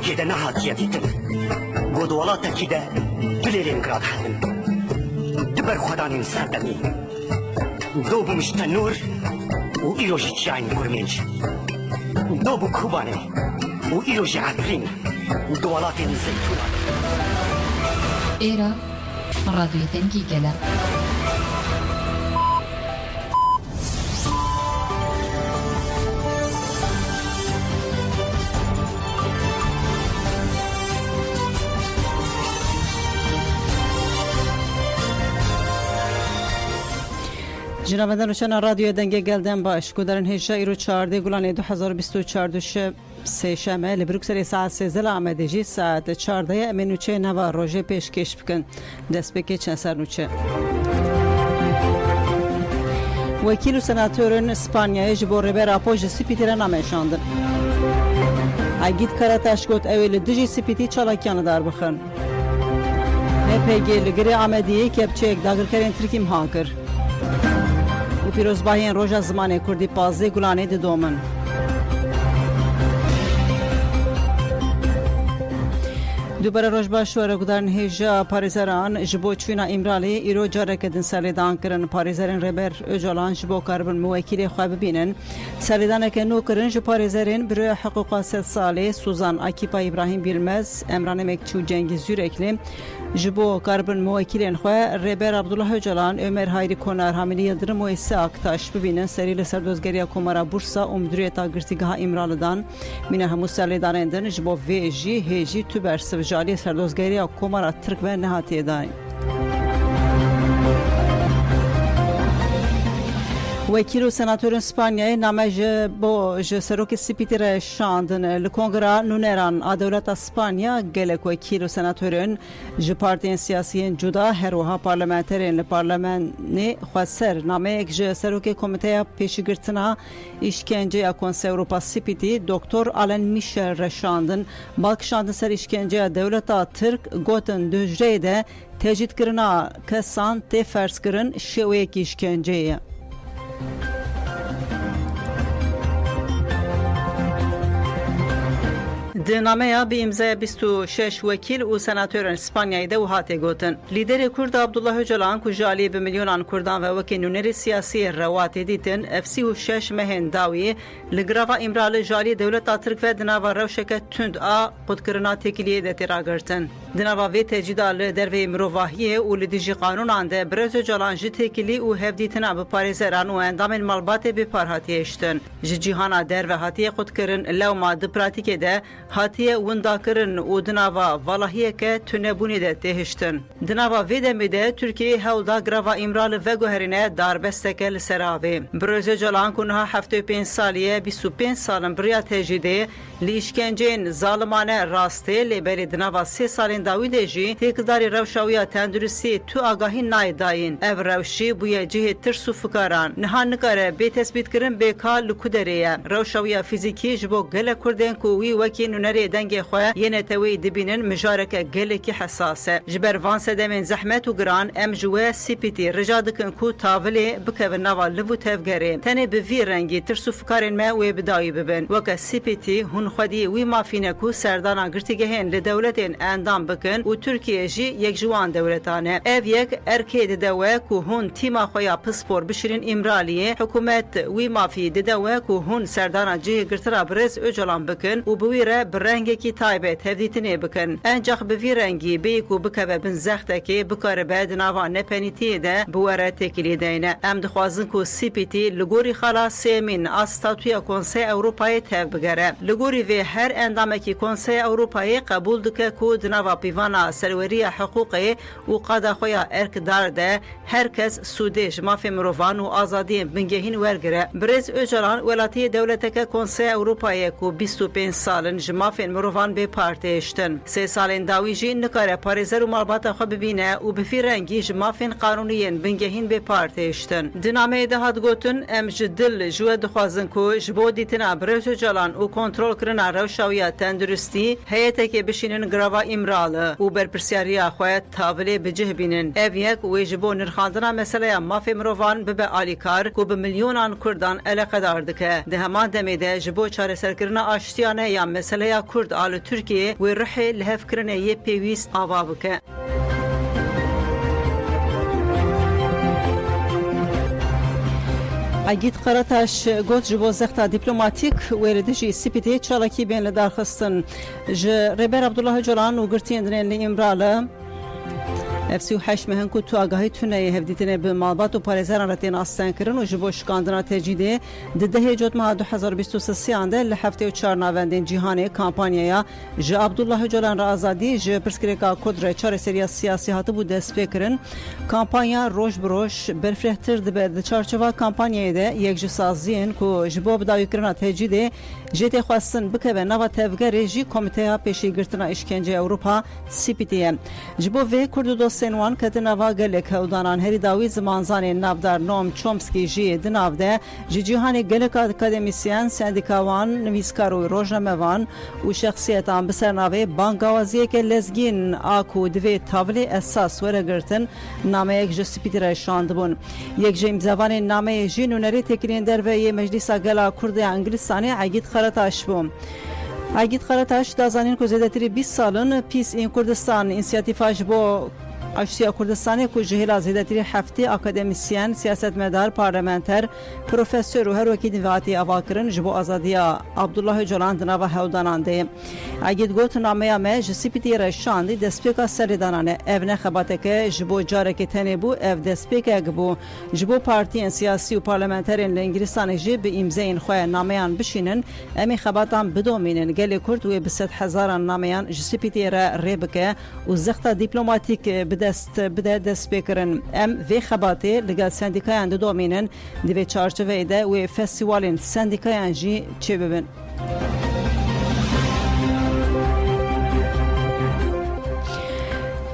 Türkiye'de ne hatiye gittim. Godolata ki de Leningrad hadim. Diber Xudanın serdemi. Doğmuş tanur u iroji çayın kurmenç. Doğu Kubane u iroji Afrin. Dolatın zeytuna. Era Radyo Dengi Gelen. جنابدان روشن رادیو دنگه گلدن باش کدرن هجا ایرو 14 گلان 2024 سهشنبه لبروکسل ساعت 13 آمادگی ساعت 14 منوچه نوا روزه پیشکش بکن دست بکی چند سر نوچه وکیل و سناتورن اسپانیایی جبور ربه راپوژ سپیتیره نامشاندن اگید کاراتش گوت اویل دیجی سپیتی چالاکیانه دار بخن هپگی لگری آمادگی کبچه یک داگرکرین ترکیم هاکر و پیروزباهین روژا زمان کردی 15 گلانه دومن دوباره روز باشوار گذارن هجا پاریزران جبو چوینا امرالی ایرو جاره کدن سالیدان کرن پاریزران ربر اجالان جبو کاربن موکیل خواب بینن سالیدان که نو کرن جبو پاریزران برای حقوق 3 ساله سوزان اکیپا ابراهیم بیلمز امران مکچو جنگیز زورکلی جبو کاربن موکیلین خواه ربر عبدالله اجالان عمر هایری کنار حاملی یلدرم و ایسه اکتاش ببینن سری لسردوزگریا کمارا بورسا امدریتا گرتیگاه امرالدان من همو سالیدان اندن جبو ویجی هیجی تو برسو جالی سردوزگری کمارا ترک و نهاتی داین وکیل و سناتور اسپانیایی نامه با سروک سپیتر شاندن لکنگرا نونران دولت اسپانیا گلک وکیل و سناتورن ج پارتین سیاسیین جدا هروها پارلمانترین لپارلمان خسر نامه یک ج سروک کمیته پیشگرتنا işkence Konseyi Avrupa Sipiti Doktor Alan Michel Reşandın balkşandın ser işkence devleta Türk goten döjreyde tecid kırına kesan te fers kırın şevek işkenceye. دنامه به امضای 26 وکیل و سناتور اسپانیایی ده و هاته گوتن لیدر کرد عبدالله اجالان کو جالی به میلیونان کردان و وکی نونری سیاسی روات دیتن افسی و 6 مهن داوی لگراوا امرال جالی دولت ترک و دناوا روشک تند ا قدکرنا تکلیه ده تراگرتن دناوا وی تجدال در مروواهیه و لدیجی قانون انده برز اجالان جی تکلی و هفدیتنا به پاریزران و اندام مالبات به پارهاتی اشتن جهانا در و هاتی قدکرن لو ما د پراتیک ده هاتیه ونداکرن و دناوا والهیه که تنبونی ده تهشتن دناوا ویده میده ترکیه هولدا گراوا امرال و گوهرینه داربستکل سراوی بروز جلان کنها 75 سالیه 25 سالن بریا تجیده لیشکنجین ظالمانه راسته لیبری دناوا 3 سالین داویده جی تکداری روشاویا تندرستی تو آگاهی نای داین او روشی بویا جه ترسو فکاران نهان نکاره به تثبیت کرن بیکا لکودریه روشاویا فیزیکی جبو گل کردن کووی وکی نونری دنگ خواه یه توی دبینن مجارک گلکی حساسه جبر وان سدمن زحمت و گران ام جوه سیپیتی رجا دکن کو تاولی بکو نوا لبو تفگره تنه به وی رنگی ترسو فکارن ما و بدایی ببن وکا سیپیتی هون خودی وی مافینه کو سردانا گرتیگه هن لدولتین اندام بکن و ترکیه جی یک جوان دولتانه او یک ارکید دوه کو هون تیما خویا پسپور بشرین امرالیه حکومت وی مافی دوه کو هون سردانا جی گرترا برز اجلان بکن و بویره برنگی کی تایبت هفدیتنه بکن انجاق به وی رنگی بیکو بکوه بن زخته که بکار بعد نوان نپنیتی ده بواره تکلی دینه ام دخوازن کو سیپیتی لگوری خلا سیمین استاتوی کنسه اروپای تف بگره لگوری وی هر اندامه کی کنسه اروپای قبول دکه کو دنوا پیوانا سروری حقوقی و قادا خویا ارک دارده هر کس سودش مافی مروان و آزادی بنگهین ورگره برز اجران ولاتی دولتک کنسه اروپای کو 25 سالن جمافین مروان به پارتیشتن 3 سالن داویجی نکاره پاریزر و مالبات خو ببینه و بفی رنگی جمافین قانونیین بنگهین به پارتیشتن دنامه ده هات گوتن ام جدل جو دخوازن کو جبو دیتنا برز جلان و کنترل کرنا روشاویا تندرستی هیئت که بشینن گراوا امرال و برپرسیاریا خو تاولی بجه بینن اف یک وجبو نرخاندنا مسئله مافی مروان به آلیکار کو به میلیونان کردان علاقه دار دکه ده همان دمیده جبو چاره سرکرنا آشتیانه یا مسئله رهیا کرد آل ترکیه و رحی لحف کرنه یه پیویست آوا بکه. اگید قراتش گوت جبو زختا دیپلماتیک وردجی سپیتی چالاکی بین لدارخستن ربر عبدالله جولان و گرتین دنین لی امراله افسی و حش مهن کو تو آگاهی تونه هفدیتنه به مالبات و پارێزەران رتین آستان کرن و جبو شکاندنا تجیده ده جوت ماه 2023 آنده لحفته و 4 ناوندین جیهانی کامپانیایا ج عبدالله جولان را آزادی ج پرسکریکا کدر 4 سریا سیاسی هاتو بو دست پیکرن کامپانیا روش بروش برفرهتر دبه چارچوبا کامپانیای ده یک جسازین کو جبو بداوی کرنا تجیده جت خواستن بکه نوا تفگر جی کمیته پیشی گرتنا اشکنجه اروپا سپیتیه جبو و کرد سنوان کتنوا گلک هودانان هری داوی زمانزان نافدار نوم چومسکی جی دنافده جیهانی گلک اکادمیسیان سندیکاوان نویسکار و روزنامه‌وان و شخصیتان بسرناوی بانگوازی که لزگین آکو دوی تاولی اساس ورگرتن نامه یک جسپیتر شاندبون یک جیم زبان نامه جی نونری تکرین در و مجلس گلا کرد انگلیسانی عگید خرطاش بوم عگید خرطاش دازانین که زیادتری 20 سالن پیس این کردستان انسیاتیفاش بو اشتیا کردستانی کو جهیل زیادتری هفته اکادمیسیان سیاستمدار پارلمانتر پروفسور و هر وکی دیواتی اواکرن جبو آزادیا عبدالله جولان دنوا هودانانده اگید گوت نامه ما جسپیتی رشاندی دسپیکا سریدانانه اونه خباته که جبو جارک تنی بو اف دسپیکا گبو جبو پارتیان سیاسی و پارلمانترین لانگلیسان جی به امضای خواه نامهان بشینن امی خباتان بدومینن گلی کرد و به 100,000 نامهان جسپیتی را ریبکه و زختا دیپلماتیک بده دست بکرن ام وی خباته لگل سندیکایان دومینن دوی چارچوه ده و فستیوالین سندیکایان جی چه ببین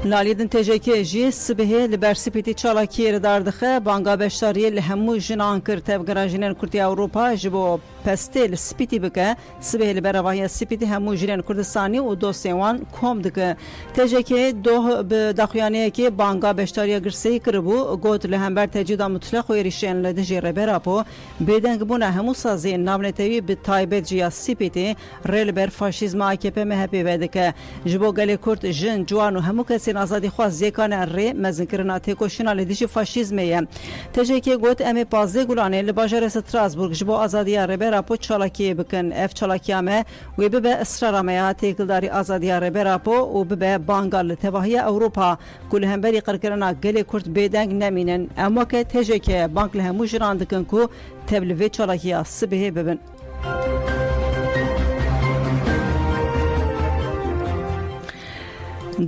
لالیدن تجکی جی سبه لبرسپیتی چالاکی رداردخه بانگا بشتاری لهمو جنان کر تفگراجینن کرتی اوروپا جبو پستیل سپیتی بکه سبه لبرواهی سپیتی همو جنان کردستانی و دوستیوان کوم دکه تجکی دو بداخیانه که بانگا بشتاری گرسی کربو گوت لهمبر تجیدا مطلق و ریشن لدجی ربراپو بیدنگ بونه همو سازی نابنتوی به تایبت جیا سپیتی ریل بر فاشیزم آکیپه مهپی ودکه جبو گلی کرد جن جوان و همو کسی آزادی خواست زیکان ری مزنکرنا تکوشنا لدیش فاشیزمیه تجکی گوت امی پازده گلانه لباجر استراسبورگ جبو آزادی ربراپو چالاکی بکن اف چالاکیامه و به اصرارامه تکلداری آزادی ربراپو و به بانگال تواهی اوروپا کل همبری قرکرنا گلی کرد بیدنگ نمینن اما که تجکی بانک لهمو جراندکن کو تبلوی چالاکی سبه ببن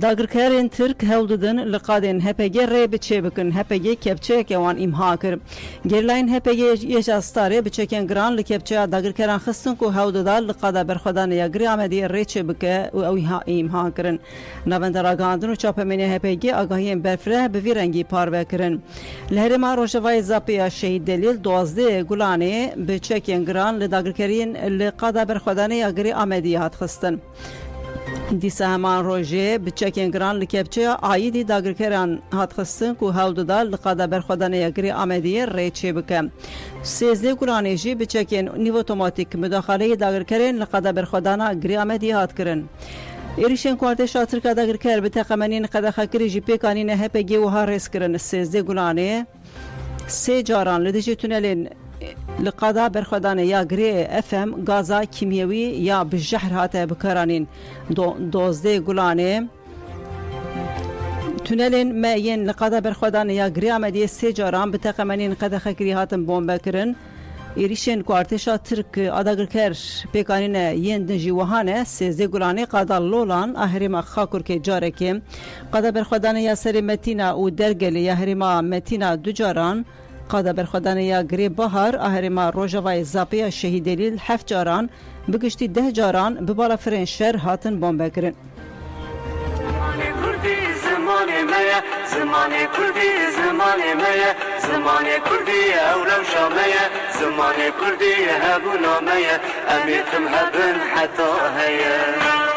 داگرکارین ترک هولدن لقادن هپگی ری بچه بکن هپگی کپچه که وان امها کر گرلاین هپگی یش استاره بچکن گران لکپچه داگرکاران خستن کو هولدال لقادا برخدان یا گری آمدی ری چه بکه و اوها امها کرن نوندر آگاندن و چاپمنی هپگی آگاهیم برفره به ویرنگی پارو کرن لهرما روشوای زاپیا شهید دلیل 12 گلانه بچکن گران لداگرکارین لقادا برخدان یا گری آمدی هات خستن دیسه همان روژه بچکن گران لکبچه آیدی داگرکران هات خستن که هولدودا لقادا برخودان یگری آمدی ریچه بکم 13 گرانه جی بچکن نیو اتوماتیک مداخله داگرکرین لقادا برخودان یگری آمدی هات کرن ایریشن کوارت شاتر که داگرکر به تقمنین قدا خکری جی پیکانین هپگی و ها ریس کرن 13 گرانه 3 جاران لدیجی تونلین لقادا برخدانه یا گری افم گازا کیمیوی یا بجهر هاته بکرانین 12 گلانه تونلین ماین لقادا برخدانه یا گری آمدی 3 جاران بتقمنین قد خکری هاتن بومب کرن ایریشن کوارتشا ترک آداگرکر پیکانین یندنجی وهانه 13 گلانه قادا لولان اهرما خاکر که جاره که قادا برخدانه یا سری متینا و درگلی یا هرما متینا 2 جاران قادا برخدانه یا گری بهار اهرما روژوای زاپیا شهیدلیل 7 جاران بگشتی 10 جاران ببالا فرنشر هاتن بومب کرن زمان کردی زمان مایه زمان کردی اولو شامایه زمان کردی هبو نامایه امیتم هبن حتا هیه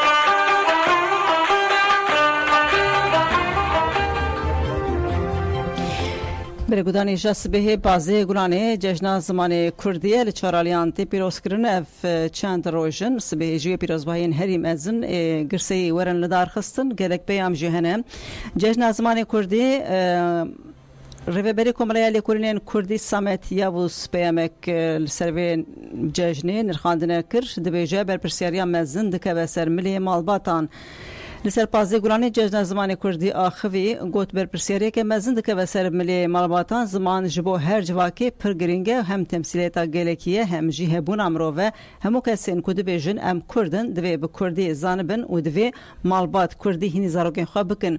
برگودانی جس به بازی گلانه جشن زمان کردیه لچارالیانتی پیروز کردن اف چند روزن سبه جوی پیروزباین هریم ازن گرسی ورن لدار خستن گلک بیام جهنم جشن زمان کردی ریوبری کمالیالی کورینن کردی سامت یاوس پیامک لسروی جشنی نرخاندن کرد دبیجه بر پرسیاریا مزن دکه بسر ملی مالباتان لسر پازی گرانی جشن زمان کردی آخوی گوت بر پرسیاری که مزن دکه بسر ملی مالباتان زمان جبو هر جواکی پرگرینگه هم تمثیلیتا گلکیه هم جیه بون امروه همو کسین کدی بیجن ام کردن دوی به کردی زانبن و دوی مالبات کردی هینی زاروگین خواه بکن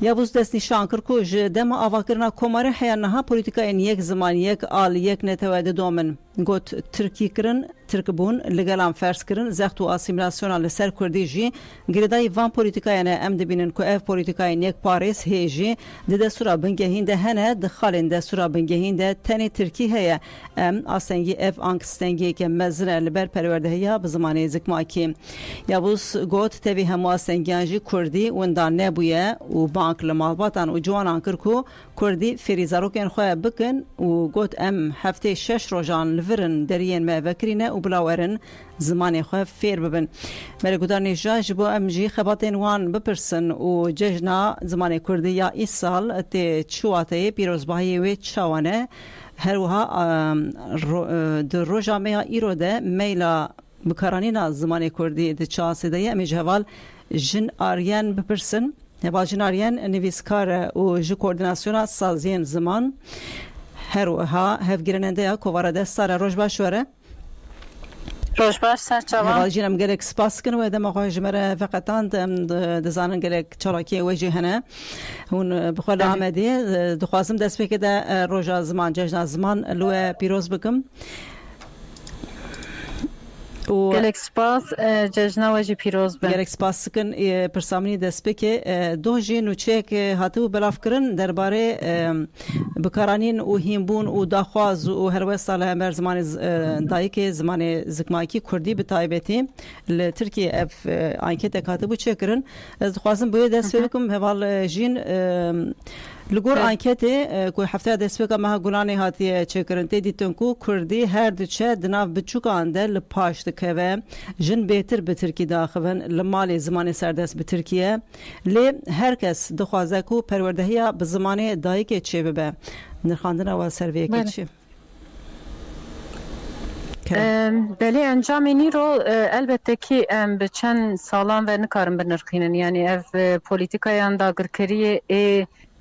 یابوز دست نشان کرد که جدم آواکرنا کماره حیانها پولیتیکای یک زمان یک آل یک نتواده دومن گوت ترکی کرن ترکبون لگلام فرس کرن زخت و آسیمیلاسیون لسر کردی جی گردای وان پولیتیکای نه ام دبینن که اف پولیتیکای یک پاریس هیجی ده سورا بنگهین ده هنه دخالن ده سورا بنگهین ده تنی ترکی هیا ام آسنگی اف آنکستنگی که مزنه لبر پرورده هیا به زمان زکماکی یابوز گوت تبی هم آسنگیانجی کردی وندان نبویه و بانک لمالباتان و جوانان کرکو کردی فریزاروکن خواه بکن و گوت ام هفته 6 روزان لورن درین ما وکرینه و بلاورن زمان خواه فیر ببن مرگودار نیجاج با ام جی خباتین وان بپرسن و ججنا زمان کردی یا ای سال تی چواته پیروزباهی و چاوانه هروها در روزامه ایرو ده میلا بکارانینا زمان کردی ده چاسه ده امی جوال جن آریان بپرسن هواجناریان نویسکار و جو کوردیناسیون سازین زمان هروها هفگیرننده کوارده سر روش باشوره روش باش سر چوان هواجینم گلک سپاس کن و دم آقای جمره فقطان دزانن گلک چراکی وجه هنه هون بخوال آمدی دخوازم دست بکه ده روش زمان جشن زمان لو پیروز بکم گلک سپاس جشن وجه پیروز بن گلک سپاس کن پرسامنی دست بکه دو جی نوچک هاتو بلاف کرن درباره بکارانین و هیمبون و داخواز و هر وسط همر زمان دایک زمان زکماکی کردی به تایبتی لترکیه اف انکت کاتبو چکرن از خوازم باید دست بکم هوال جین لگور انکتی که هفته دست بکم مها گلانی هاتی چکرنتی دیتن کو کردی هر دوچه دناف بچوکان دل پاشت که و جن بهتر به ترکی داخلن لمالی زمان سردست به ترکیه لی هر کس دخوازه کو پروردهیا به زمان دایک چه ببه نرخاندن و سرویه که چه بله انجام اینی رو البته که به چند سالان و نکارم بنرخینن یعنی اف پولیتیکای داگرکری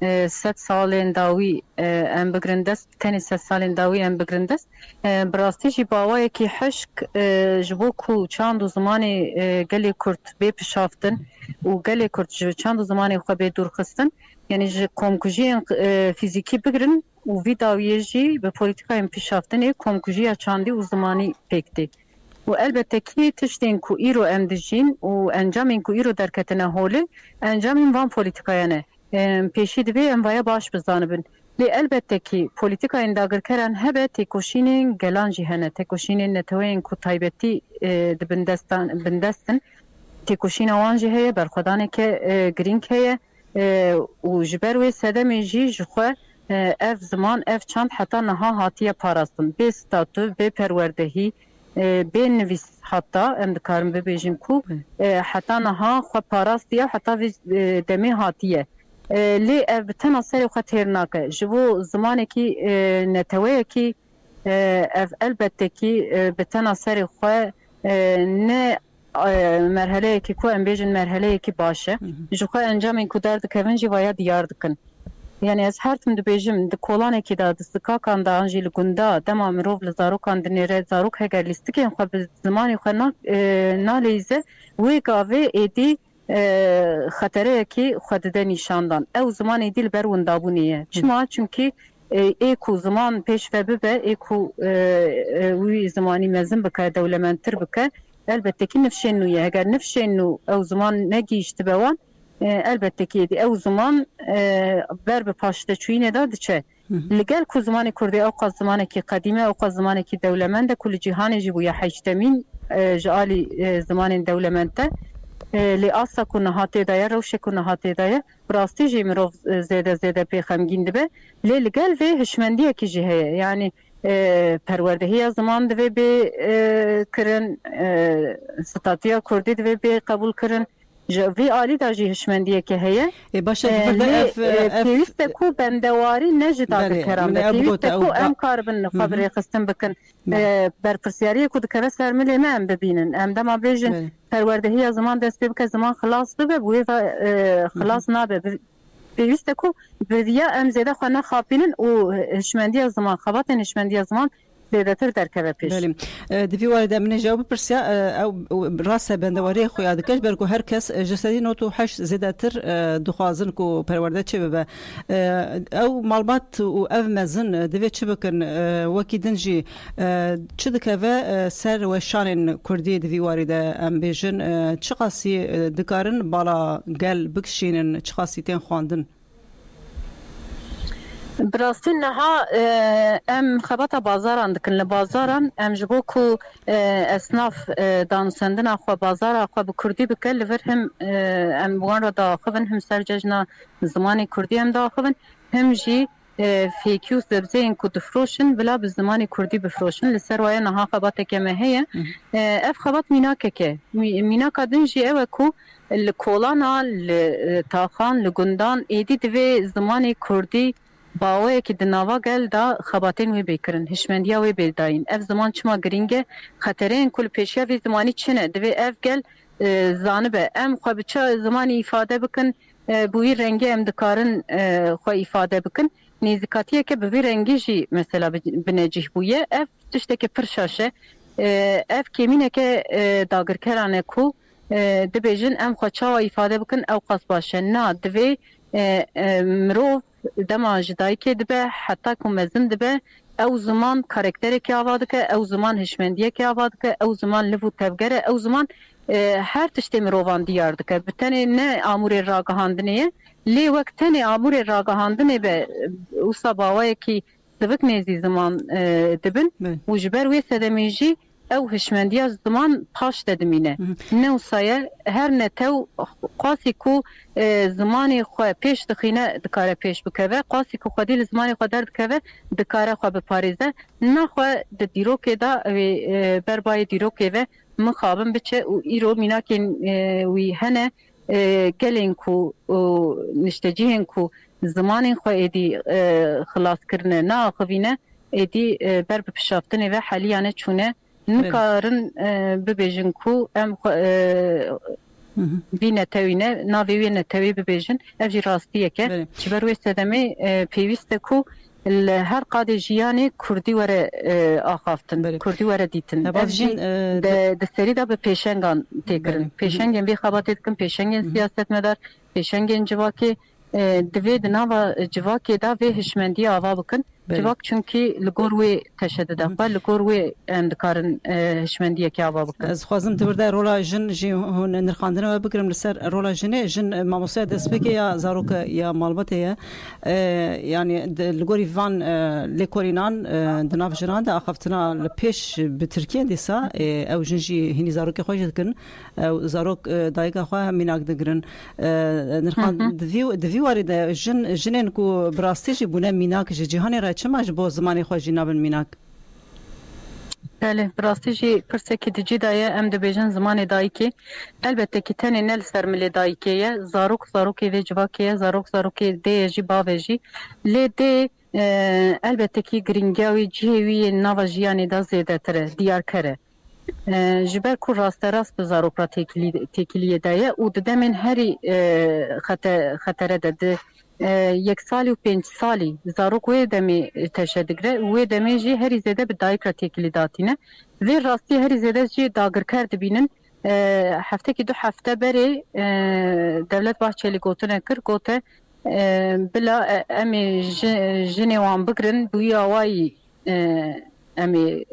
100 سالین داوی ام بگرندست تنی 100 سالین داوی ام بگرندست براستی جی باوای که حشک جبو کو چند زمانی گلی کرد به پشافتن و گلی کرد چند زمانی خو به دور خستن یعنی کمکوژی فیزیکی بگرن و وی داویه جی به پولیتیکای پشافتن کمکوژی چندی و زمانی پکتی و البته که تشتین کو ایرو ام دجین و انجامین کو ایرو درکتنه هوله انجامین وان پولیتیکایانه پیشی دوی اموaya باش بزانبن لی البته که پولیتیکا انداگر کرن هبه تکوشین گلان جهنه تکوشین نتوین کو تایبتی بندستن تکوشین آوان جهه برخودانه که گرینگ هیه و جبروی سدمی جی جخوه اف زمان اف چند حتی نها هاتیه پاراستن به ستاتو به پروردهی به نویس حتی امدکارم ببیجیم کو حتی نها خو پاراستیه حتی دمی هاتیه لی بتنا سری خاطر ناکه جبو زمانی کی نتوی کی البته کی بتنا سری خو نه مرحله کی کو ام بیجن مرحله کی باشه جو خو انجام این کو درد کونجی ویا دیار دکن یعنی از هر تم دبیجم د کولان کی دا دستکا کان دا انجیل گوندا دما مروف لزارو کان دنیره زارو هگر لیستکی خو زمانی خو نالیزه وی گاوی ایدی خطره کی خودده نشاندن او زمان دیل بر وندابونیه چما چونکی ایکو زمان پیش و ببه ایکو وی زمانی مزن بکه دولمنتر بکه البته کی نفشن نویه اگر نفشن نو او زمان نگیشت بوان البته کی دی او زمان بر به پاشته چوینه داد چه لگل کو زمان کرده او زمان کی قدیمه او زمان کی دولمنده کل جهان جبو یا حجتمین جالی زمان دولمنده li asa ku nihatê daye rewşê ku nihatê daye rastî jî mirov zêde pê xemgîn dibe lê li gel vê hişmendiyekî jî heye yani perwerdehiya ziman divê bê kirin statiya Kurdî divê bê qebûl kirin vê alî da jî hişmendiyeke heye başa pêwîst e ku bendewarî ne ji dagirkeran be pêwîst e ku em karibin xwe birêxistin bikin berpirsiyariyê ku dikeve ser milê me em bibînin em dema bêjin perwerdehiya ziman dest pê bike ziman xilas bibe bu wê xilas nabe pêwîst e ku bi ya em zêde xwe nexapînin û hişmendiya ziman xebatên hişmendiya ziman zêdetir derkeve pêş. Divî warê de min ê jawab bipirsiya ew rast e bendewariyê xwe ya dike ber ku her kes ji sedî not û heşt zêdetir dixwazin ku perwerde çi bibe ew malbat û ev mezin divê çi bikin wekî din jî çi dikeve ser weşanên Kurdî divî warê de em bêjin çi qasî dikarin bala gel bikişînin çi qasî tên xwandin براستی نها ام خبata bazaran dikin li bazaran em ji bo ku esnaf dansendin xwe bazara xwe bi Kurdî bike li vir him em wan ra daxivin him ser cejna zimanê Kurdî em daxivin him jî fêkî û sebzeyên ku difroşin bila bi zimanê Kurdî bifroşin li ser waya niha xebateke me heye ev xebat mînakeke mînaka din jî ew e ku li kolana li taxan li gundan êdî divê zimanê Kurdî باوەیەکی دناوا گەل دا خەباتên wê bêkirin hişmendiya wê bêdayîn ev ziman çima giring e xetereyên ku li pêşiya vê zimanî çi ne divê ev gel zanibe em xwe bi çi zimanî îfade bikin bi wî rengê em dikarin xwe îfade bikin nêzîkatiyeke bi vê rengî jî mesela binecih bûye ev tiştekî pir şaş e ev kêmîneke dagirkeran e ku dibêjin em xwe çawa îfade bikin ew qas baş e na divê mirov dema ji dayîkê dibe heta ku mezin dibe ew ziman karakterekî ava dike ew ziman hişmendiyekî ava dike ew ziman liv û tevger e ew ziman her tiştê mirovan diyar dike bi tenê ne amûrê ragihandinê ye lê wek tenê amûrê ragihandinê be wisa bawayekî sivik nêzî ziman dibin û ji ber wê sedemê jî ew hişmendiya ziman paş de dimîne ne wisa ye her ne tew qasî ku zimanê xwe pêş dixîne dikare pêş bikeve qasî ku xwedî li zimanê xwe derdikeve dikare xwe biparêze naxwe di dîrokê da wê berbayê dîrokê ve mixabin biçe û îro mînakên wî hene gelên ku niştecihên ku zimanên xwe êdî xilaskirine naaxivîne êdî ber bi pişaftinê ve heliyane çûne nikarin bibêjin ku em vî netewîne navê wê netewî bibêjin ev jî rastiyeke ji ber wê sedemê pêwîst e ku li her qadê jiyanê Kurdî were axaftin Kurdî were dîtin ev jî di serî da bi pêşengan têkirin pêşengên vê xebatê dikin pêşengên siyasetmedar pêşengên civakê divê di nava civakê da vê hişmendiya ava bikin civak çünkü li gor wê teşeddüd xwe li gor wê em dikarin hişmendiyekî ava bikin ez xwazim tu birde rola jin jî hûn nirxandina we bikirim li ser rola jinê jin mamosteya destpêkê ya zarok ya malbatê ye yani li gorî van lêkolînan di nav jinan de axaftina li pêş bi Tirkiye dîsa ew jin jî hînî zarokê xwe jî dikin ew zarok dayika xwe mînak digirin nirxand divî warê de jinên ku bi rastî jî bûne mînak ji cîhanê re çima ji bo zimanê xwe jî nabin mînak Belê bi rastî jî pirsekî dicî daye em dibêjin zimanê dayîkê elbette ki tenê ne li ser milê dayîkê ye zarok zarokê vê civakê ye zarok zarokê dê ye jî bavê jî lê dê elbette ki giringiya wî cihê wî yên nava jiyanê da zêdetir e diyarker e ji ber ku rasterast bi zarok ra têkiliyê daye û di demên herî xetere de di yek salî û pênc salî zarok wê demê teşedigre wê demê jî herî zêde bi dayîk ra têkilî datîne vê rastî herî zêde jî dagirker dibînin heftekî du hefte berê Devlet Bahçeli gotine kir gote bila em ê jinê wan bigirin bi wî awayî em ê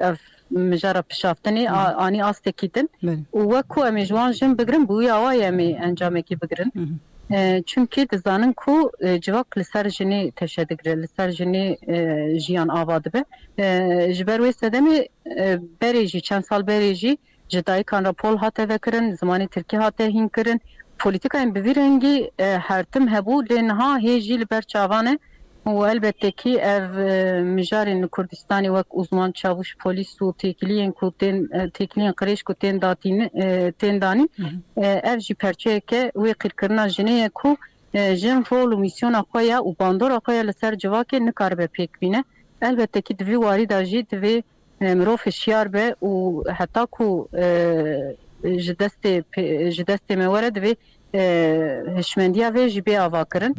ev mijara pişaftinê anî astekî din û wekû em ê ji wan jin bigirin bi wî awayî em ê encamekî bigirin çünkü dizanin ku civak li ser jinê teşedigre li ser jinê jiyan ava dibe ji ber wê sedemê berê jî çend sal berê jî جدایکان را پول هاته وکرن زمانی ترکی هاته هین کرن پولیتیکاین بوی رنگی هرتم هبو لنها هیجی لبر چاوانه و البته کی اف مجارین کردستانی وک uzman çavuş polis و تکلیین قریش کو تین دانی اف جی پرچه که وی قرکرنا جنه کو جن رول و میسیون اخویا و باندور اخویا لسر جواک نکار به پیک بینه البته کی دوی واری داجی دوی مروف شیار به و حتی کو جدست مورد دوی هشمندیا و جبه آوا کرن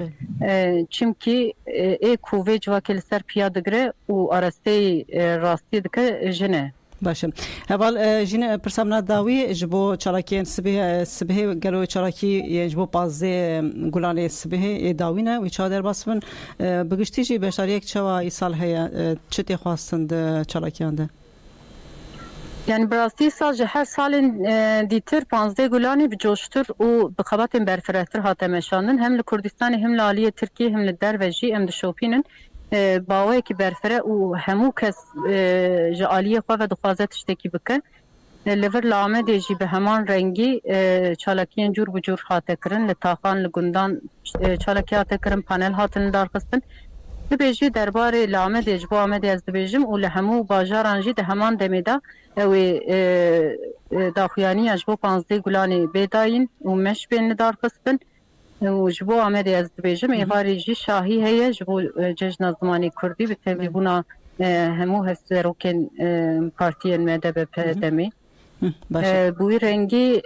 چمکی ای کووی جواکل سر پیاده گره و آراسته راستی دکه جنه باشه اول جین پرسامنا داوی جبو چالاکین سبه گلو چالاکی جبو پازه گلانه سبه داوینه و چادر باسمن بگشتی جی بشاریک چوا ای سال هیا چتی خواستند چالاکیانده yani براستی سال هر سال دیتر 15 گلانی بجوشتر و بخبات برفرهتر هاتمشاندن هم لکردستان هم لالی ترکیه هم لدروجی هم دشوپینن باوی که برفره و همو کس جالیه خواه و دخوازه تشتکی بکن لور لامه دیجی به همان رنگی چالاکیان جور بجور هاته کرن لطاقان لگندان چالاکی هاته کرن پانل هاتن دارخستن دبیجی درباره لامه دیج با آمده از دبیجم و لهمو باجارانجی ده همان دمیده و داخویانی اجبو 15 گلانی بیداین و مش بین دارخستن و جبو آمده از دبیجم ایواری جی شاهی هیه جبو ججن زمانی کردی به تبلیبونا همو هستروکن پارتین مده به پدمی بوی رنگی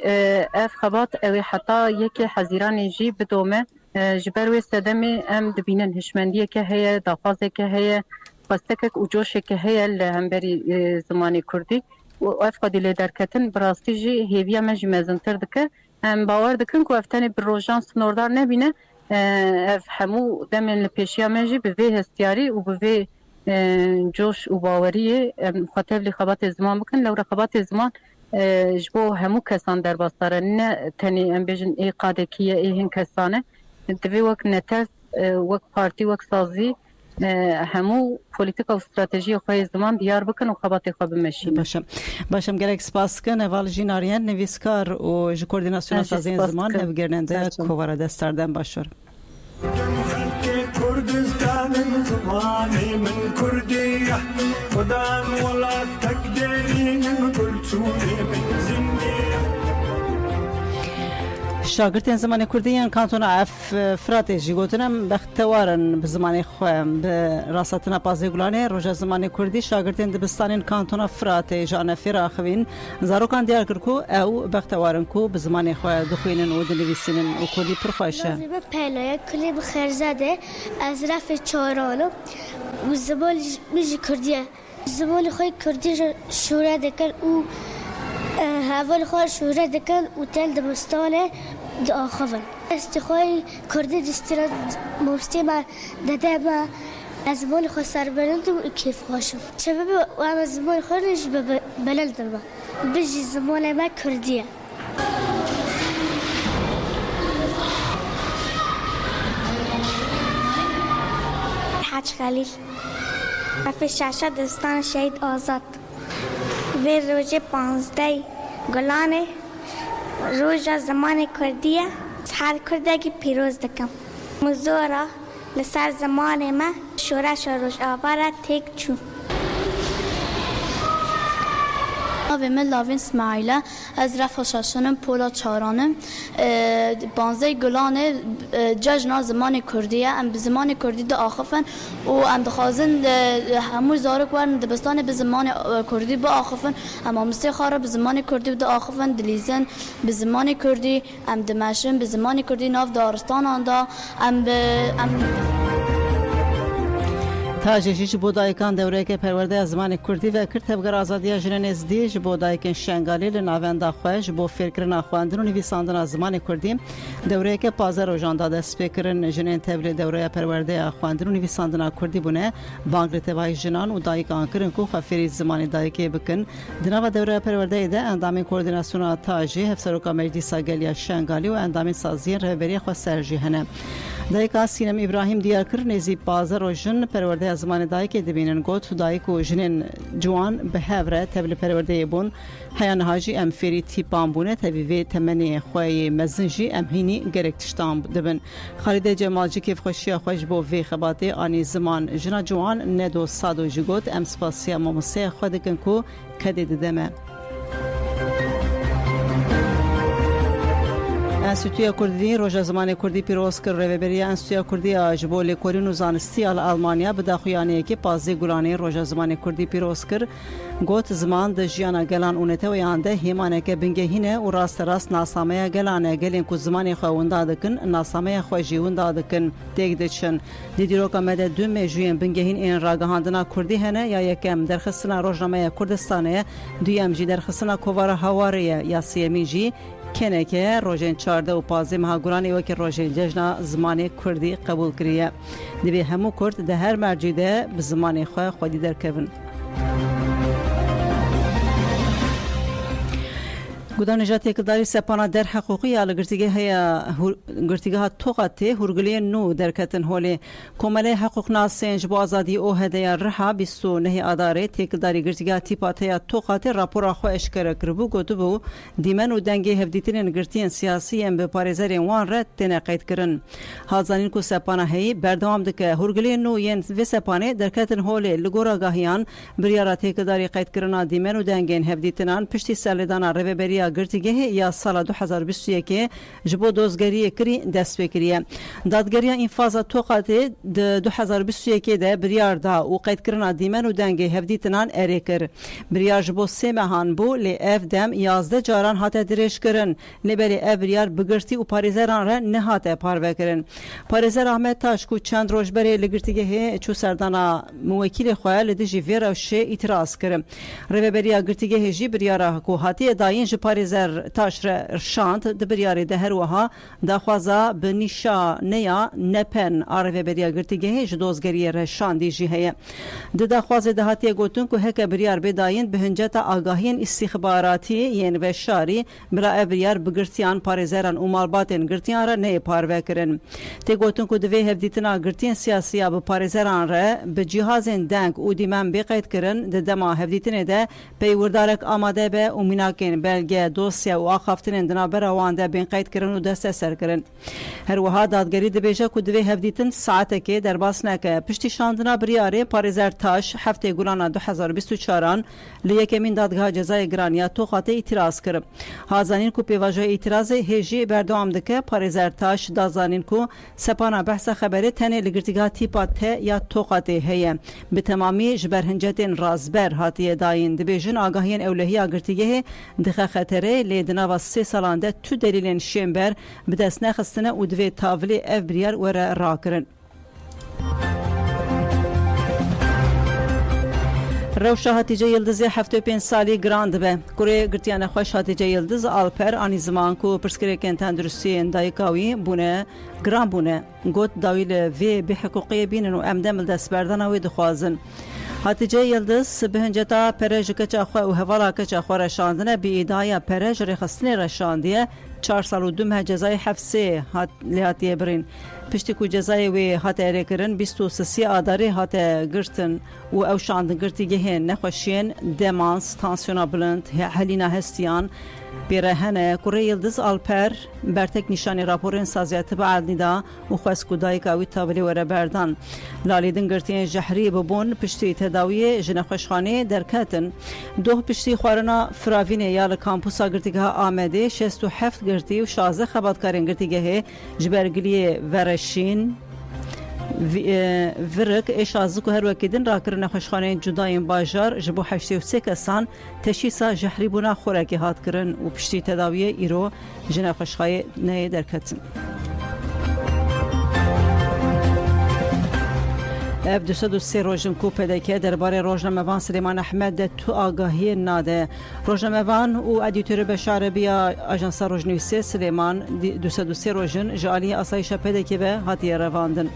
اف خبات اوی حتی یکی حزیرانی جی بدومه جبروی صدمه ام دبینن هشمندیه که هیه داخوازه که هیه خواستکک و جوشه که هیه لهمبری زمانی کردی و اف قدیله درکتن براستی جی هیویا مجی مزنتر دکه ام باور دکن که افتانی بروژان سنوردار نبینه اف همو دمن لپیشیا مجی به وی هستیاری و به وی جوش و باوریه خاطب لی خبات زمان بکن لو رخبات زمان جبو همو کسان در باستاره نه تنی ام بیجن ای قادکیه ای هن کسانه دوی وک نترس وک پارتی وک سازی همو پولیتیکا و استراتژی خواه زمان دیار بکن و خبات خواه بمشین باشم گرک سپاس کن اول جیناریان نویسکار و جو کوردیناسیون سازی زمان نوگرننده کووارا دستاردن باشور كردستان زماني من كردية خدان ولا تقدرين كل سوري من زندية شاگردان زمان کردیان کانتون اف فراتجی گوتنم بختوارن به زمان خوام به راستنا پازگولانه روز زمان کردی شاگردان دبستان کانتون فراتج آن فراخوین زاروکان دیار کرکو او بختوارن کو به زمان خواه دخوینن و دنویسینن و کلی پرخوشه. به پلای کلی بخرزده از رف چارانو و زبان میج کردیه زبان خوی کردی شوره دکن و هوال خواه شوره دکن و تل دبستانه داخل استخوای کردی دستیران مبستی ما داده ما از زبان خواه سر بلند و کیف خواشم شباب و هم از زبان خواه نش بلند ما بجی زبان ما کردیه حاج خلیل رفت شاشه دستان شهید آزاد و روز 15 گلانه روز زمان کردیه هر کردگی پیروز دکم مزورا لسر زمان ما شورش و روش آوارا تک چون و من لاوین اسماعیله از رفع شاشنم پولا چارانم 15 گلانه جشن زمان کردیه ام به زمان کردی ده آخفن و ام دخوازن همو زارک ورن دبستان به زمان کردی با آخفن اما مستی خاره به زمان کردی ده آخفن دلیزن به زمان کردی ام دمشن به زمان کردی ناف دارستان آندا ام تاجیش بودایکان دوره که پرورده از زمان کردی و کرد تبگر آزادی جنن ازدیج بودایکن شنگالی لناوند خوش با فکر خواندن و نویساندن از زمان کردی دوره که پازر و جانداد اسپیکرن جنن تبر دوره پرورده خواندن و نویساندن کردی بونه بانگ توای جنان و دایکان کرن کو خفری زمان دایکی بکن دنا دوره پرورده ده اندام کوردیناسیون تاجی هفسروکا مجلس گلیا شنگالی و اندام سازی رهبری خو سرجی هنه دایکا سینم ابراهیم دیار کر نزی پازر و جن پرورده آگاهی زمان دایک دبینن گوت دایک و جنین جوان به هفره تبل پرورده بون هیان هاجی ام فری تیپان بونه تبیوی تمنی خوی مزنجی ام هینی گرک تشتان دبن خالد جمالجی کیف خوشی خوش بو وی خباته آنی زمان جنا جوان ندو سادو جگوت ام سپاسیا ممسه خودکن کو کدی ددمه انستیتویا کردی روژا زمان کردی پیروز کرد ریوبری انستیتویا کردی جبول کورین و زانستی آل آلمانیا به داخویانه که پازی گلانه روژا زمان کردی پیروز کرد گوت زمان د جیانا گلان اونته و یانده هیمانه که بنگهینه و راست ناسامه گلانه گلین کو زمان خواونده دکن ناسامه خواجیونده دکن دیگ دچن دیدیروکا مده دو میجوین بنگهین این راگهاندنا کردی هنه یا یکم درخستنا روژنامه کردستانه دویم جی درخستنا کووار هواریه یا سیمی جی کنه که روژن 14 و 15 مهاگرانی و که روژن جشن زمان کردی قبول کریه دیوی همو کرد ده هر مرجیده به زمان خودی درکبن گودان نجات اقداری سپانا در حقوقی آلگرتیگه هیا گرتیگه ها توقته هرگلی نو در کتن هولی کماله حقوق ناسنج با آزادی او هدیه رها بیستو نه آداره تقداری گرتیگه تیپات هیا توقته راپورا خو اشکره کربو گوتو بو دیمن و دنگی هفدیتین گرتین سیاسی ام به پارێزەرên wan re têne qeyd kirin hazanîn ku sepana heyî berdewam dike hûrgiliyên nû yên vê sepanê derketin holê li gora gahiyan biryara têkildarî qeydkirina dîmen û dengên hevdîtinan piştî serlêdana rêveberiya girtîgehê ya sala 2021 ji bo dozgeriyê kirî dest pê kiriye dadgeriya înfaza toqatê di 2021 de biryar da û qeydkirina dîmen û dengê hevdîtinan erê kir biryar ji bo sê mehan bû lê ev dem 11 caran hate dirêj kirin lêberê ev biryar bigirtî û parêzeran re nehate parvekirin parêzer Ahmet Taş ku çend roj berê li girtîgehê çû serdana muwekîlê xwe li dijî vê rewşê îtiraz kirin rêveberiya girtîgehê jî biryara ku hatiye dayîn ji parêzer Taş re şand di biryarê de her wiha daxwaza bi nîşaneya nepen a rêveberiya girtîgehê ji dozgeriyê re şandî jî heye di daxwazê de hatiye gotin ku heke biryar bê dayîn bi hinceta agahiyên îstîxbaratî yên veşarî bila ev biryar bigirtiyan parêzeran û malbatên girtiyan re neyê parvekirin tê gotin ku divê hevdîtina girtiyên siyasiya bi parêzeran re bi cihazên deng û dîmen bê qeyd kirin di dema hevdîtinê de peywirdarek amade be û mînakên belge dosya û axaftinên di navbera wan de bên qeyd kirin û desteser kirin her wiha dadgerî dibêje ku divê hevdîtin saatekê derbas neke piştî şandina biryarê parêzer Taş heftê gulana 2024 li yekemîn dadgeha cezayê giraniya Toxatê îtiraz kir hazanîn ku pêvajoya îtirazê hêjî berdewam dike parêzer Taş dazanîn ku sepana behsa xeberê tenê li girtîgeha tîpa te ya Toxatê heye bi temamî ji ber hincetên razber hatiye dayîn dibêjin agahiyên ewlehiya girtîgehê dixe xeterê lê di nava 3 salan de tu delîlên şêmber bi dest nexistine û divê tavilê ev biryar were rakirin Rewşa Hatice Yıldızê 75 salî giran dibe. Kurê girtiyane xweş Hatice Yıldız Alper anî ziman ku pirsgirêkên tenduristiyên dayika wî bûne giran bûne. Got dawî li vê bêhiqûqiyê bînin û em dem li destberdana wê dixwazin. Hatice Yıldız bi hinceta pere ji keça xwe û hevala keça xwe reşandine bi îdaya pere ji rêxistinê reşandiye 4 sal û 2 meh cezayê hefsê lê hatiye birîn. Piştî ku cezayê wê hate erêkirin 23 adarê hate girtin û ew şandin girtîgehên nexweşiyên demans, tansiyona bilind, helîna hestiyan pêre hene kurê Yıldız Alper bertek nîşanê raporên saziya tiba Erdî da û xwest ku dayika wî tavilê were berdan. Lalîdin girtiyên jehrî bibûn piştî tedawiyê ji nexweşxaneyê derketin. Doh piştî xwarina firavînê ya li kampusa girtîgeha Amedê 67 girtî û 16 xebatkarên girtîgehê ji ber giliyê vereşîn Virik êşazî ku her wekî din rakirin nexweşxaneyên cudayên bajar ji bo 83 kesan teşîsa jehrîbûna xorekê hat kirin û piştî tedawiyê îro ji nexweşxaneyê derketin. Ev 203 rojin ku pêdeke derbarê Rojnamevan Silêman Ehmed de tu agahiyên nade. Rojnamevan û edîtörê Beşarebiya Ajansa Rojnivîsê Silêman 203 rojin ji aliyê asayişa pêdekê ve hatiye revandin.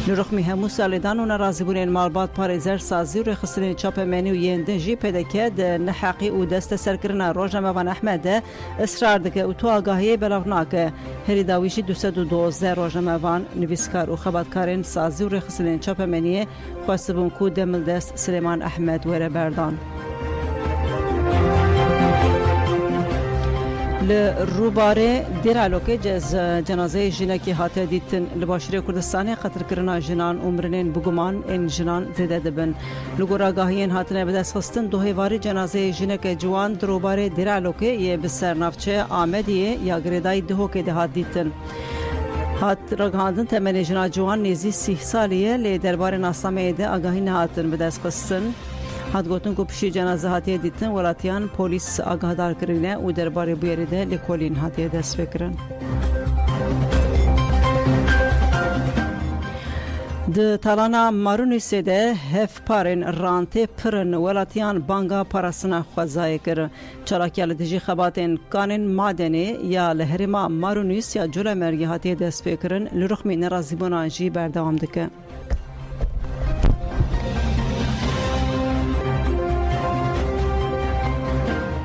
لرخمی همو سالیدان و نرازیبونین مالبات پارێزەر سازی و ڕێخستنی چاپەمێنی و یێندن ژی پێدەکێت نەحەقی و دەستە سەرکردنا ڕۆژنامەوان ئەحمەدە ئەسرار دەکە و تو ئاگاهیە بەلاو ناکە هەری داویشی 212 ڕۆژنامەوان نویسکار و خەباتکارên سازی و ڕێخستنین چاپەمێنیە خواستبوون کو دەملدەست سلێمان ئەحمەد وەرە بەردان. لروباره دیرالوکه جنازه جنکی هاته دیتن لباشری کردستانی قتل کرنا جنان عمرنین بگمان این جنان زده دبن لگوراگاهین هاتنه بدست خستن دو هیواری جنازه جنک جوان دروباره دیرالوکه یه بسر نفچه آمدیه یا گریدای دهو که ده هات دیتن هات رگاندن تمنی جنا جوان نیزی 30 سالیه لی دربار ناسنامه ده آگاهی نهاتن بدست خستن هات گوتن کو پشی جنازه هاتیه دیتن ولاتیان پولیس آگاهدار کرینه و درباره بیاری ده لکولین هاتیه دست فکرن. د تالانا مارونیسه ده هف پارن رانته پرن ولاتیان بانگا پاراسنا خوازای کر چراکیال دیجی خباتن کانن مادنی یا لهرما مارونیس یا جوله مرگی هاتیه دست فکرن لرخمی نرازیبونا جی بردوام دکه.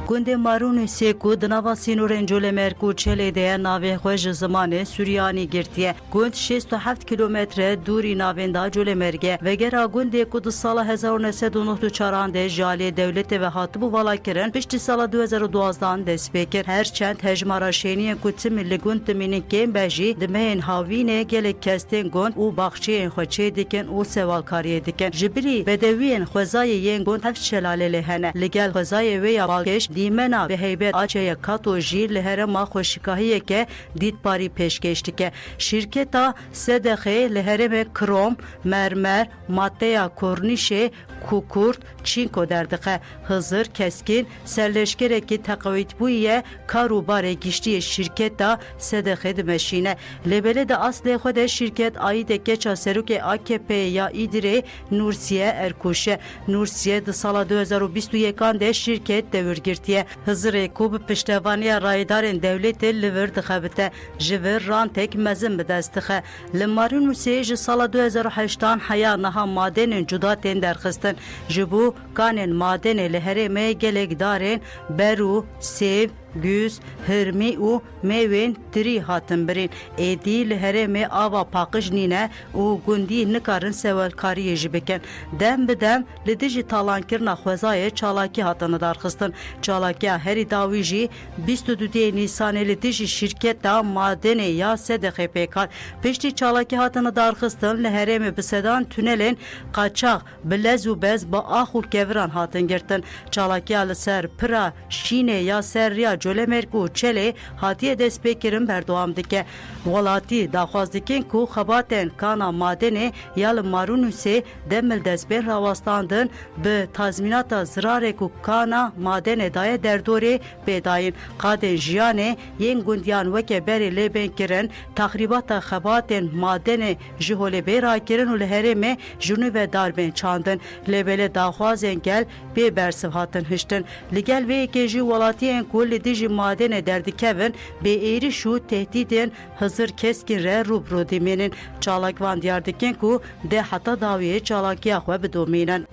گوند مارون سیکو دنوا سینورن جوله مرکو چله ده ناوه خوش زمانه سوریانی گرتیه گوند 67 کیلومتر دوری ناوندا جوله مرگه وگرا گوند کود سال 1994 ده جالی دولت و هاتبو والا کرن پشتی سال 2012 دست بکر هرچند هجمارا شینی کوتم لگوند مینن کم بجی دمهن هاوینه گلک کستن گوند او باخچه خوچه دیکن او سوال کاریه دیکن جبری بدوین خوزای ین گوند هفت شلاله لهنه لگل خوزای وی بالکش دیمنا به هیبت آچه کاتو جیر لهره ما خوشکاهیه که دید پاری پیشکشتی که شرکتا صدقه لهره به کروم مرمر ماده کورنیشه کوکورت چینکو دردقه hızır keskin serleşkereki takavit buye karubare giştiye şirketa sedekhe demeşine lebele de asle xode şirket ayı de geça seruke AKP ya idire Nursiye Erkuşe Nursiye de sala 2021 de şirket devirgirtiye hızır kub piştevaniye raydarın devleti livir dixebite jivir rantek mezin bedestixe limarin Nursiye sala 2008 haya naha madenin cudaten derxistin jibu kanen madene lehereme gelegdaren beru sev güz, hırmi u meyven tri hatın birin. Edi lehereme ava pakış nine u gundi nikarın sevelkariye jibeken. Dem bedem lidiji talankirna xwezaya çalaki hatını darxistin. Çalakiya heri daviji 22 Nisan'e lidiji şirketa madene ya sedekhe pekar. Peşti çalaki hatını darxistin lehereme bisedan tünelin kaçak bilezu bez ba ahu kevran hatın girtin. Çalakiya liser pira şine ya serriya Jolemerku çele hatiye despekirin berdawam dike. Volati daxwazdikin ku xabaten kana madene yal marunuse demil desben ravastandın be tazminata zirare ku kana madene daye derdore bedayin. Kaden jiyane yen gundiyan veke beri leben kirin tahribata xabaten madene jihole bera kirin ul hereme junu ve darben çandın. Lebele daxwazen gel be bersiv hatın hiştin. Ligel ve keji volatiyen kulli diji madene derdikevin be eğri şu tehdidin hazır keskin re rubro diminin çalakvan diyardikin ku de hata daviye çalakiya xwe bidominen.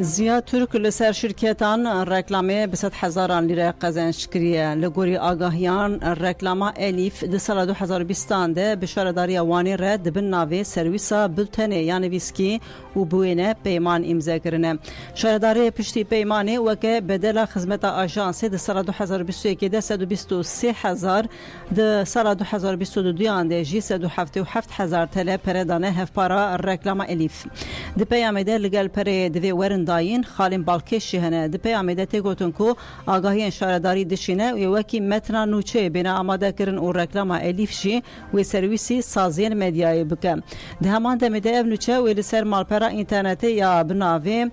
زیاد ترک لسر شرکتان رکلامه 200,000 لیره قزنج کریه لگوری آگاهیان رکلاما الیف ده سال 2020 ده بشارداری وانی رد بن ناوی سرویسا بلتنه یعنی ویسکی و بوینه پیمان امضا کرنه شارداری پشتی پیمانه وکه بدل خدمت آژانس ده سال 2021 ده 123,000 ده سال 2022 ده جی 177,000 تل پردانه هفپارا رکلاما الیف ده پیامه ده لگل پره دوی ورن داین خالین بالکشی هنه ده پیامده تگوتن کو آگاهی شارداری دشینه و وکی متنا نوچه بنا آماده کرن و رکلام الیف شی و سرویسی سازین مدیای بکم ده همان دمده اف نوچه و لسر مالپرا اینترنتی یا بناوی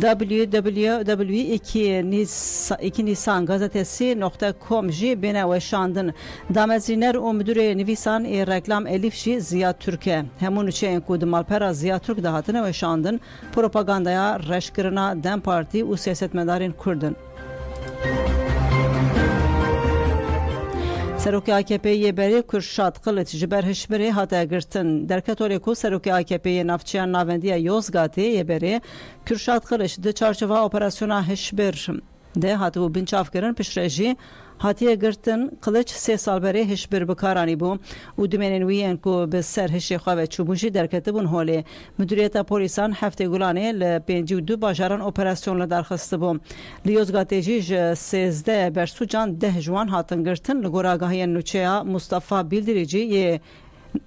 www.2nisan.com جی بنا و شاندن دامزینر و مدیر نویسان رکلام الیف شی زیاد ترکه همون چه این کود مالپرا زیاد ترک دهاتنه و شاندن پروپاگاندایا رشکرنا دم پارتی و سیاستمدارین کردن سروکی AKP بری کرشاد قلت جبر هشبری هاته گرتن در کاتولیکو سروکی AKP نافچیان ناوندی یوزگاتی بری کرشاد قلت ده چارچوبه اپراسیون هشبر ده هاتو بنچاف کردن پشرجی هاتیه گرتن قلچ 3 سال بری هشبر بکارانی بو و دمنن وین کو به سر هشی خواه چوبوجی در کتبون حاله مدیریت پلیسان هفته گلانه ل 52 باجران اپراسیون ل درخواست بو لیوزگاتیجی 13 برسو جان 10 جوان هاتن گرتن لگوراگاهی نوچیا مصطفی بیلدریجی یه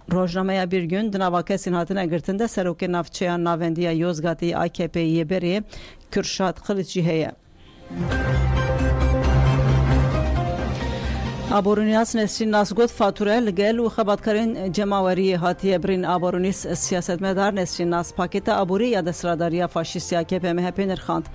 روزنامه bir gün dınava kesin hatına girtinde seroke navçeyan navendiya Yozgat'ı AKP'ye beri Kürşat Kılıçcı heye. آبورونیاس نسرین ناسگوت فاتوره لگل و خبرکارین جماوری هاتیه برین آبورونیس سیاستمدار نسرین ناس پاکت آبوری یا دستراداری فاشیستی AKP MHP نرخاند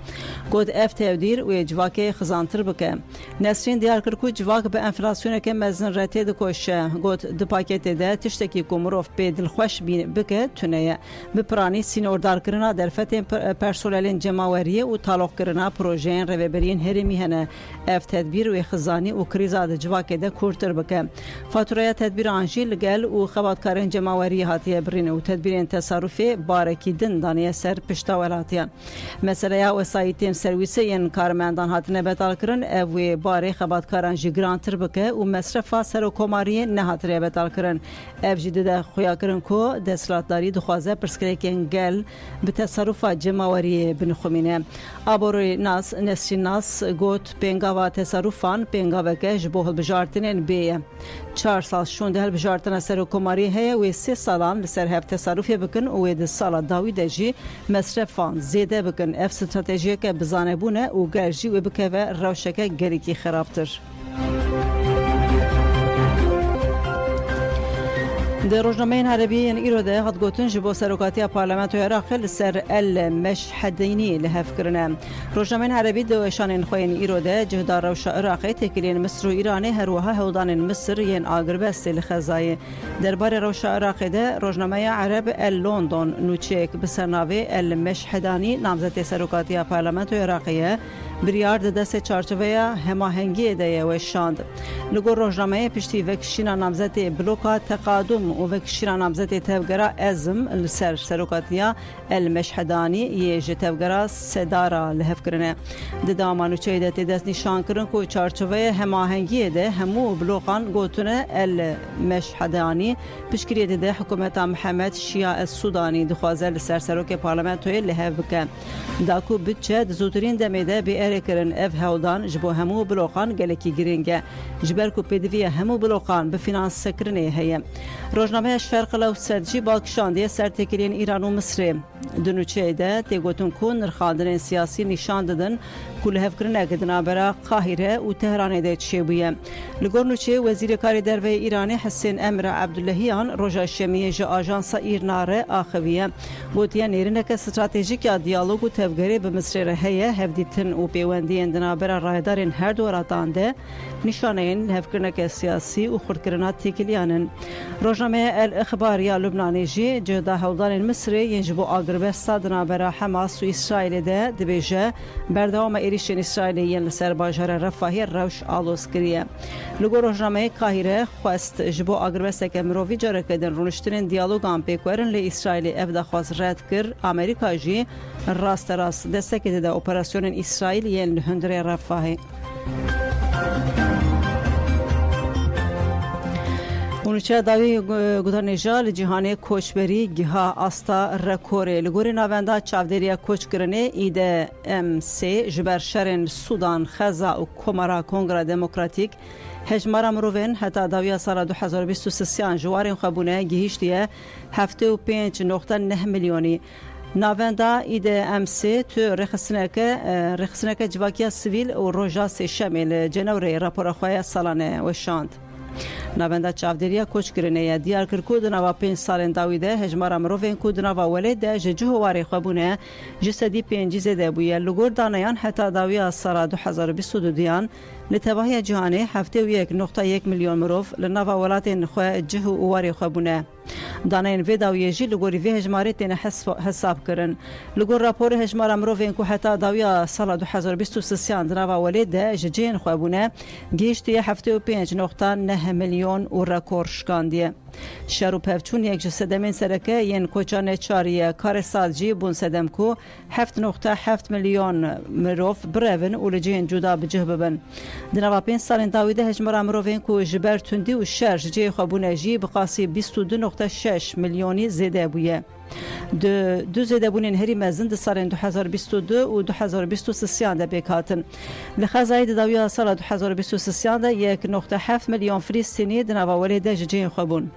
گود اف تودیر و جواک خزانتر بکه نسرین دیار کرد که جواک به انفلاسیون که مزن رته دکوشه گود دو پاکت ده تشتکی کومروف به دلخوش بکه تونه به پرانی سینوردار کرنا در فتن پرسنلین جماوری و تعلق کرنا پروژه رهبرین هرمی هنه اف تدبیر و خزانی و کریزاد جواک ده کورتر بکه فاتوره تدبیر آنجی لگل و خبرکارین جماوری هاتیه برین و تدبیرین تصرفی بارکی دن دانیه سر پشتاولاتیان مثلا وسایتین سرویسین کارمندان هاتنه بتال کرن او باره خبرکاران جگرانتر بکه و مصرف سر و کماری نه هاتره بتال کرن اف جدید خویا کرن کو دستلاتداری دخوازه پرسکریکن گل به تصرف جماوری بنخمینه آبوری ناس نسرین ناس گوت پنگاوا تصرفان پنگاوا که جبوه بجارتنین بیه 4 سال شونده هل بجارتن سر و کماری هیا و 3 سالان لسر هف تصرفی بکن و ده سال داوی دجی مصرفان زیده بکن اف استراتژیه که بزانه بونه و گرجی و بکه و روشکه گریکی خرابتر در روزنامه عربی ایراده هات گوتن جبو سروکاتی پارلمان عراق لسر المشهدینی لهف کرنه روزنامه عربی دوشان خوین ایراده جهدار روش عراقی تکلین مصر و ایران هر وها هودان مصر ین آگربست لخزای درباره روش عراقی ده روزنامه عرب لندن نوچک بسرناوی المشهدانی نامزد سروکاتی پارلمان عراقیه بریار دست چارچوبه هماهنگی ده و شاند لگو روزنامه پشتی وکشینا نامزد بلوکا تقادم و وکشینا نامزد تفگرا ازم لسر سروکاتیا المشهدانی یه تفگرا سدارا لحف کرنه دامانو چه ده دست نشان کرن که چارچوبه هماهنگی ده همو بلوکان گوتونه المشهدانی پشکری ده حکومت محمد شیعه السودانی دخوازه لسر سروک پارلمانتوی لحف بکن داکو بچه زودترین دمیده بی کرن اف هودان جبو همو بلوقان گلکی گرینگه جبر کو پدوی همو بلوقان به فینانس سکرنه هي روزنامه شرق الاوسط باکشاندی سرتکلین ایران و مصر دنوچه ده تگوتون کو نرخاندن سیاسی نشان دادن کل هفکرنه گدنا برا قاهره و تهران ده چبویه لگورنوچه وزیر کاری در وی ایرانی حسین امر عبداللهیان روژا شمیه ج آژانس ایرناره آخویه گوتیا نیرنک استراتژیک دیالوگ و تفگری به مصر هي هفدیتن و پیوندین دنا برا رایدارین هر دوراتان ده نشانین هفکرنک سیاسی و خردکرنا تکلیانن روزنامه الاخباریا لبنانی جی جدا هولدان مصری ينجبو آگربستا دنا برا حماس و اسرائیل ده دبیجه بردوام ایریشن اسرائیلیین لسر باجار رفاهی روش آلوز کریه لگو روزنامه قاهره خواست جبو آگربستا که مروی جاره کدن رونشترین دیالوگان پیکورن لی اسرائیل افدا خواست رد کر امریکا جی راست دستکی ده اپراسیون اسرائیلیین لهندر رفاهی اونچه داوی گذرنجال جهانی کوچبری گها استا رکوره لگوری ناوندا چاودریا کوچ کرنه ایده ام سی جبر شرن سودان خزا و کمرا کنگره دموکراتیک هجمارا مروین حتی داوی سال 2023 جوارین خبونه گهیشتیه 75.9 میلیونی ناوندا ایده ام سی تو رخصنک جواکیا سیویل و روژا سی شامل جنوری راپور خواه سالانه و شاند ناوندا چاودریا کوچ کرنه دیار کرکو دنوا 5 سالن داویده هجمارا مروین کو دنوا ولید ده جوهواری خبونه جسدی 5 زده بویه لگور دانیان حتی داوی سال 2022 دیان لتباهی جهانی 7.1 میلیون مروف لنوا ولاتین خو جهو واری خبونه دانین وی داویه جی لگوری وی هجماری تین حساب کرن لگور راپور هجمار امروین کو حتا داویا سال 2023 دناوا ولید جین خوابونه گیشتی 75.9 میلیون و رکور شکاندیه شرو پفچون یک جسدمین سرکه ین کوچان چاریه کار سادجی بون سدم کو 7.7 میلیون مروف برون و لجین جدا بجه ببن دناوا 5 سال داویده هجمار امروین کو جبر تندی و شرج جی خوابونه جی بقاسی 22.6 میلیونی زیده بویه دو زیده بونین هری مزند سالن 2022 و 2023 ده بکاتن لخزای داویا سال 2023 ده 1.7 میلیون فلسطینی دناوا ولید جین خوابون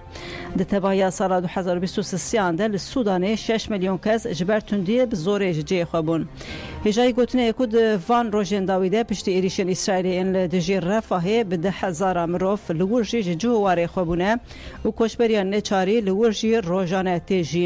ده تبایا سال 2023 ده لسودان 6 میلیون کس جبر تندی بزور جی خوابون هجای گوتنه یکود وان روژن داویده پشت ایریشن اسرائیلی این لدجی رفاهی به 10,000 مروف لورجی جوواری خوابونه و کشبریان نچاری لورجی روژانه تیجین